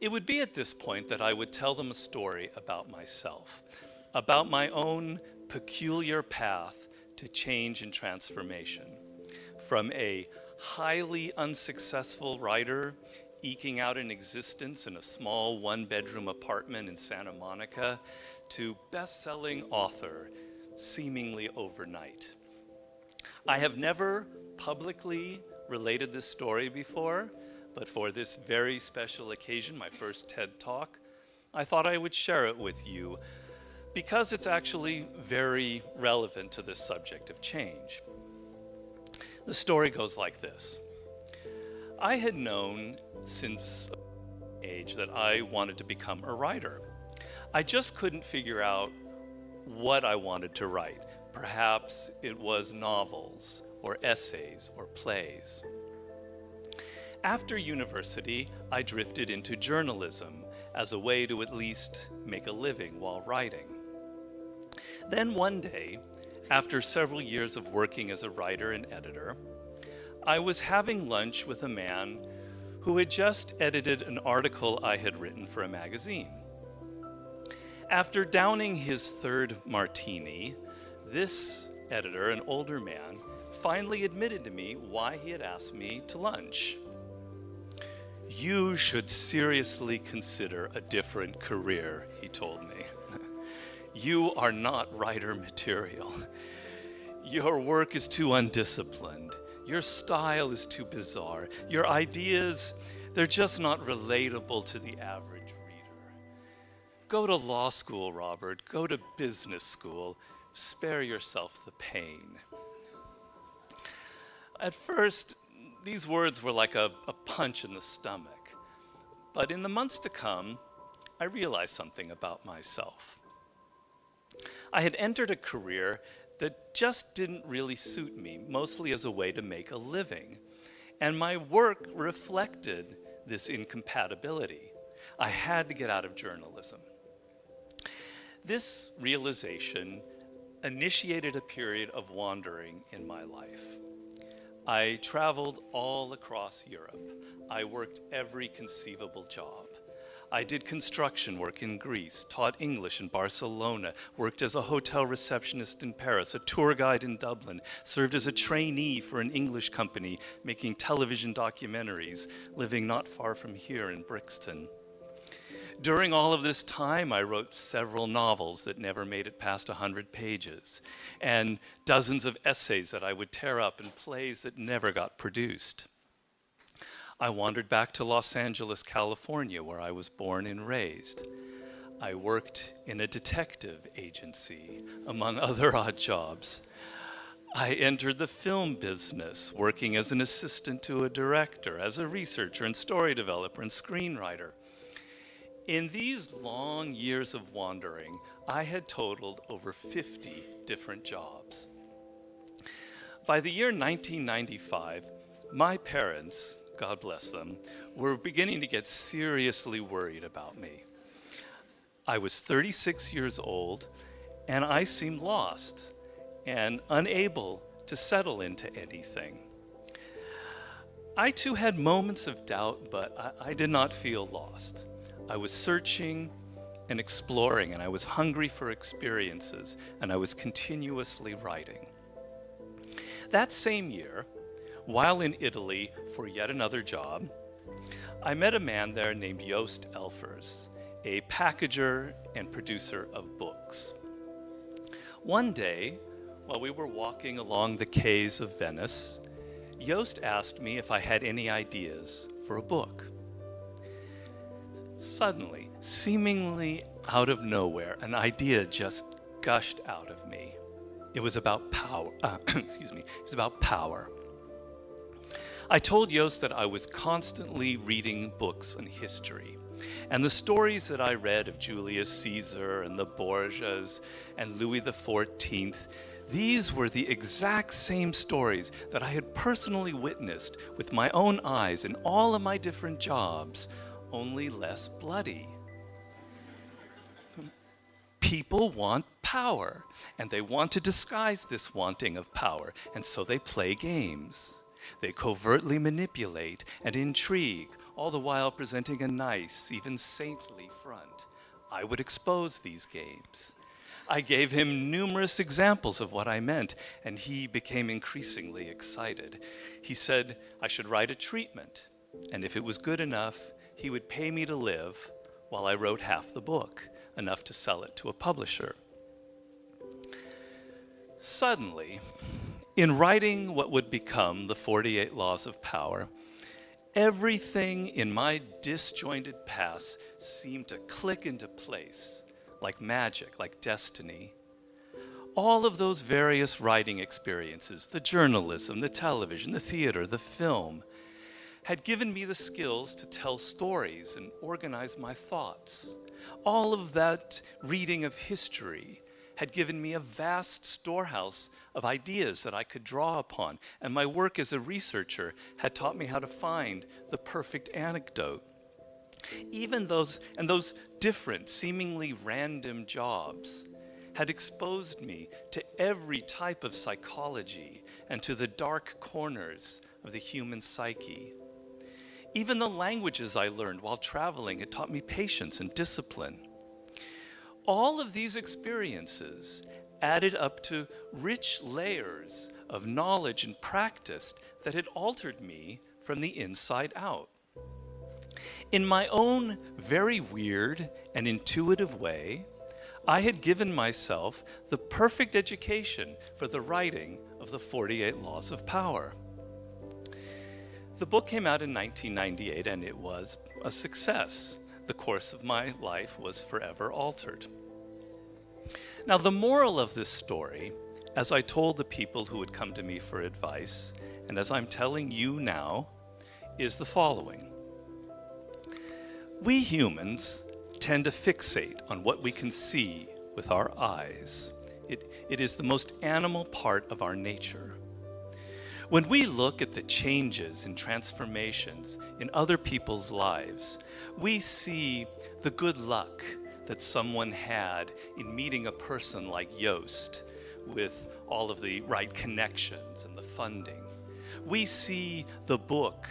It would be at this point that I would tell them a story about myself, about my own peculiar path to change and transformation, from a highly unsuccessful writer eking out an existence in a small one-bedroom apartment in Santa Monica to best-selling author seemingly overnight. I have never publicly related this story before, but for this very special occasion, my first TED Talk, I thought I would share it with you because it's actually very relevant to this subject of change. The story goes like this. I had known since age that I wanted to become a writer. I just couldn't figure out what I wanted to write. Perhaps it was novels or essays or plays. After university, I drifted into journalism as a way to at least make a living while writing. Then one day, after several years of working as a writer and editor, I was having lunch with a man who had just edited an article I had written for a magazine. After downing his third martini, this editor, an older man, finally admitted to me why he had asked me to lunch. "You should seriously consider a different career," he told me. "You are not writer material. Your work is too undisciplined. Your style is too bizarre. Your ideas, they're just not relatable to the average reader. Go to law school, Robert. Go to business school. Spare yourself the pain." At first, these words were like a punch in the stomach. But in the months to come, I realized something about myself. I had entered a career that just didn't really suit me, mostly as a way to make a living. And my work reflected this incompatibility. I had to get out of journalism. This realization initiated a period of wandering in my life. I traveled all across Europe. I worked every conceivable job. I did construction work in Greece, taught English in Barcelona, worked as a hotel receptionist in Paris, a tour guide in Dublin, served as a trainee for an English company making television documentaries, living not far from here in Brixton. During all of this time, I wrote several novels that never made it past 100 pages, and dozens of essays that I would tear up and plays that never got produced. I wandered back to Los Angeles, California, where I was born and raised. I worked in a detective agency, among other odd jobs. I entered the film business, working as an assistant to a director, as a researcher and story developer and screenwriter. In these long years of wandering, I had totaled over 50 different jobs. By the year 1995, my parents, God bless them, were beginning to get seriously worried about me. I was 36 years old, and I seemed lost and unable to settle into anything. I too had moments of doubt, but I did not feel lost. I was searching and exploring, and I was hungry for experiences, and I was continuously writing. That same year, while in Italy for yet another job, I met a man there named Joost Elfers, a packager and producer of books. One day, while we were walking along the quays of Venice, Joost asked me if I had any ideas for a book. Suddenly, seemingly out of nowhere, an idea just gushed out of me. It was about power. It was about power. I told Joost that I was constantly reading books on history, and the stories that I read of Julius Caesar and the Borgias and Louis XIV, these were the exact same stories that I had personally witnessed with my own eyes in all of my different jobs, only less bloody. People want power, and they want to disguise this wanting of power, and so they play games. They covertly manipulate and intrigue, all the while presenting a nice, even saintly front. I would expose these games. I gave him numerous examples of what I meant, and he became increasingly excited. He said I should write a treatment, and if it was good enough, he would pay me to live while I wrote half the book, enough to sell it to a publisher. Suddenly, in writing what would become the 48 Laws of Power, everything in my disjointed past seemed to click into place, like magic, like destiny. All of those various writing experiences, the journalism, the television, the theater, the film, had given me the skills to tell stories and organize my thoughts. All of that reading of history had given me a vast storehouse of ideas that I could draw upon, and my work as a researcher had taught me how to find the perfect anecdote. Even those different, seemingly random jobs had exposed me to every type of psychology and to the dark corners of the human psyche. Even the languages I learned while traveling had taught me patience and discipline. All of these experiences added up to rich layers of knowledge and practice that had altered me from the inside out. In my own very weird and intuitive way, I had given myself the perfect education for the writing of the 48 Laws of Power. The book came out in 1998 and it was a success. The course of my life was forever altered. Now, the moral of this story, as I told the people who would come to me for advice, and as I'm telling you now, is the following. We humans tend to fixate on what we can see with our eyes. It is the most animal part of our nature. When we look at the changes and transformations in other people's lives, we see the good luck that someone had in meeting a person like Yost with all of the right connections and the funding. We see the book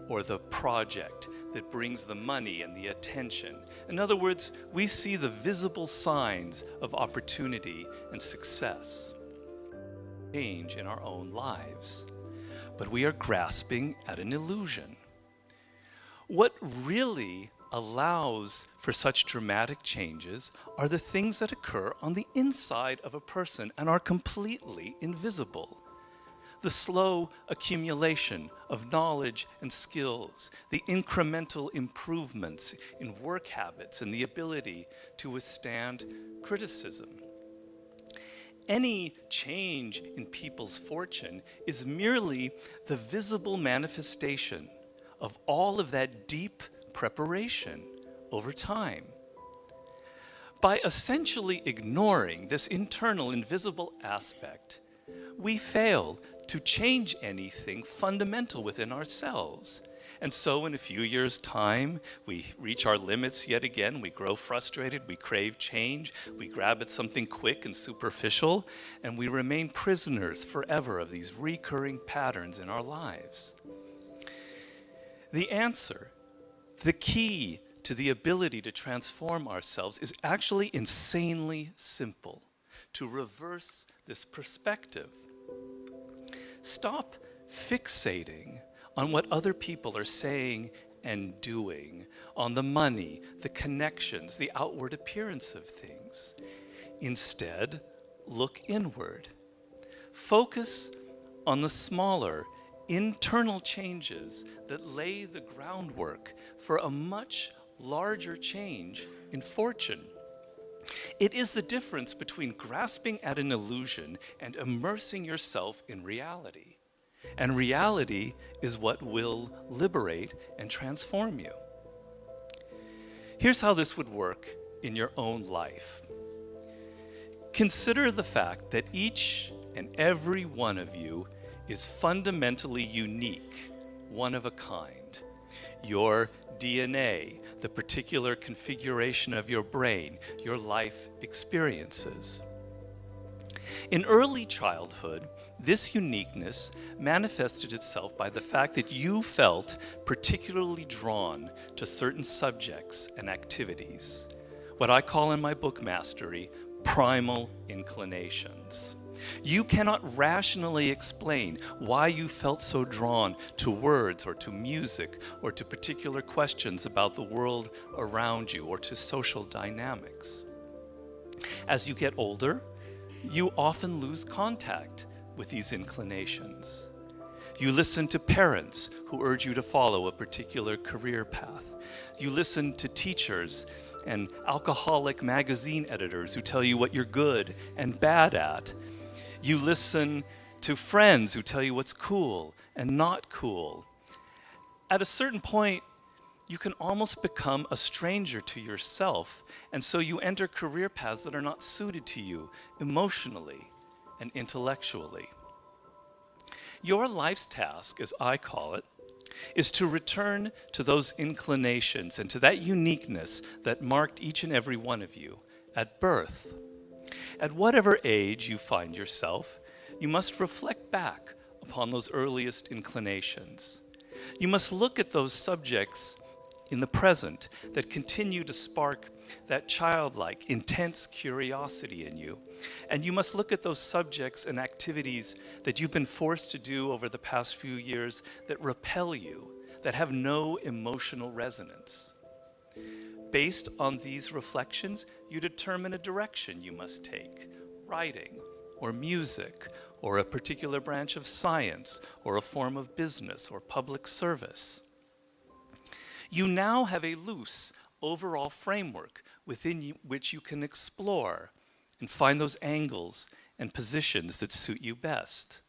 or the project that brings the money and the attention. In other words, we see the visible signs of opportunity and success. Change in our own lives, but we are grasping at an illusion. What really allows for such dramatic changes are the things that occur on the inside of a person and are completely invisible. The slow accumulation of knowledge and skills, the incremental improvements in work habits and the ability to withstand criticism. Any change in people's fortune is merely the visible manifestation of all of that deep preparation over time. By essentially ignoring this internal invisible aspect, we fail to change anything fundamental within ourselves. And so in a few years' time, we reach our limits yet again, we grow frustrated, we crave change, we grab at something quick and superficial, and we remain prisoners forever of these recurring patterns in our lives. The answer, the key to the ability to transform ourselves is actually insanely simple, to reverse this perspective. Stop fixating on what other people are saying and doing, on the money, the connections, the outward appearance of things. Instead, look inward. Focus on the smaller, internal changes that lay the groundwork for a much larger change in fortune. It is the difference between grasping at an illusion and immersing yourself in reality. And reality is what will liberate and transform you. Here's how this would work in your own life. Consider the fact that each and every one of you is fundamentally unique, one of a kind. Your DNA, the particular configuration of your brain, your life experiences. In early childhood, this uniqueness manifested itself by the fact that you felt particularly drawn to certain subjects and activities, what I call in my book Mastery, primal inclinations. You cannot rationally explain why you felt so drawn to words or to music or to particular questions about the world around you or to social dynamics. As you get older, you often lose contact with these inclinations. You listen to parents who urge you to follow a particular career path. You listen to teachers and alcoholic magazine editors who tell you what you're good and bad at. You listen to friends who tell you what's cool and not cool. At a certain point, you can almost become a stranger to yourself, and so you enter career paths that are not suited to you emotionally and intellectually. Your life's task, as I call it, is to return to those inclinations and to that uniqueness that marked each and every one of you at birth. At whatever age you find yourself, you must reflect back upon those earliest inclinations. You must look at those subjects in the present that continue to spark that childlike, intense curiosity in you. And you must look at those subjects and activities that you've been forced to do over the past few years that repel you, that have no emotional resonance. Based on these reflections, you determine a direction you must take: writing, or music, or a particular branch of science, or a form of business or public service. You now have a loose overall framework within which you can explore and find those angles and positions that suit you best.